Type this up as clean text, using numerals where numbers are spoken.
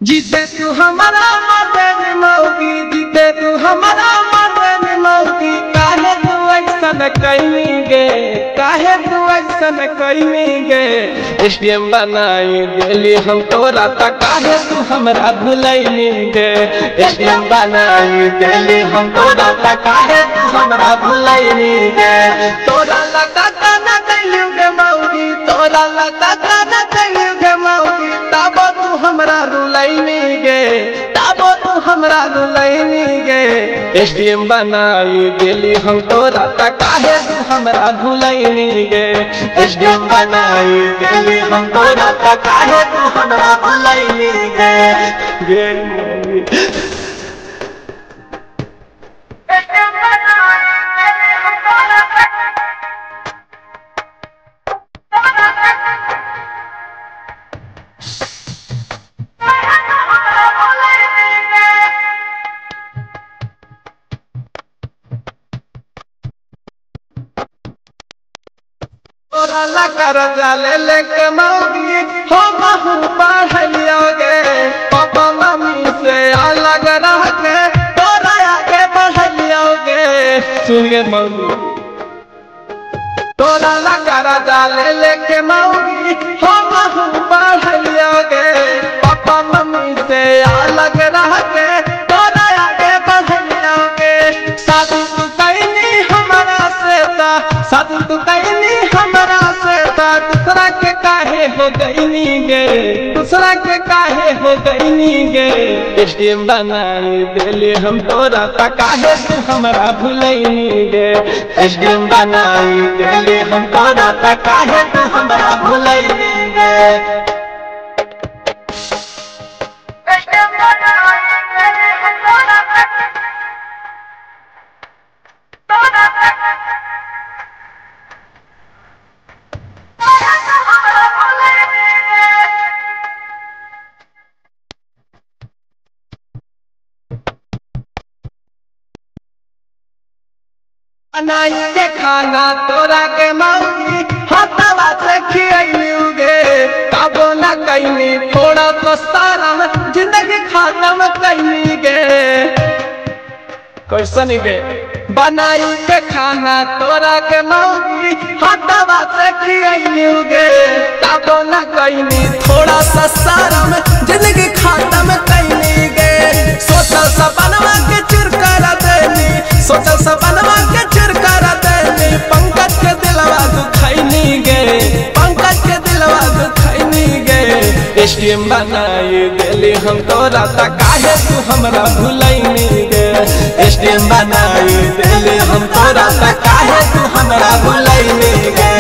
जीते तू हमारा मदन मौगी, जीते तू हमारा मदन मौगी। काहे तू ऐसन कइगे, काहे तू ऐसन कइगे। स्टेडियम बनाई दिली हम तोरा त काहे तू हमरा भुलैनी गे। स्टेडियम बनाई दिली हम तोरा त काहे तू हमरा भुलैनी गे। तोरा लगा न कैलू गे मौगी, तोरा लगा न कैलू गे मौगी। तब तू हमरा रुलैनी गे, तब तू हमरा रुलैनी गे। स्टेडियम बनाई दिली हम तोरा त काहे तू हमरा भुलैनी गे। स्टेडियम बनाई दिली हम तोरा त काहे तू हमरा भुलैनी गे। तोरा लकर जाले लेके मौगी हो महू बढ़लियोगे। पापा मम्मी से अलग रह के तोरा आगे बढ़लियोगे। सुन गे मौगी, तोरा लकर जाले लेके मौगी हो महू बढ़लियोगे। पापा मम्मी से अलग रह के तोरा आगे बढ़लियोगे। शादी तू कैनी हमरा से ता, शादी तू कैनी हमरा से ता। दूसरा के काहे हो गईनी गे, दूसरा के काहे हो गईनी गे। स्टेडियम बनाई दिली हम तोरा त काहे तू हमरा भुलैनी गे। स्टेडियम बनाई दिली हम तोरा त काहे तू हमरा भुलैनी गे। बनाई के खाना तोरा के मौगी हाथवा से खियलूगे। कबो न कैनी थोड़ा तो सारा जिंदगी खत्म कैनी गे। कैसन गे बनाई के खाना तोरा के मौगी हाथवा से खियलूगे। कबो न कैनी थोड़ा सा सारा जिंदगी खत्म कैनी गे। सोचल सपनवा के चुर कर देनी, सोचल सपनवा के चुर कर देनी। पंकज के दिलवा दुखैनी गे, पंकज के दिलवा दुखैनी गे। स्टेडियम बनाई दिली हम तोरा त काहे तू हमरा भुलैनी गे। स्टेडियम बनाई दिली हम तोरा त काहे तू हमरा भुलैनी गे।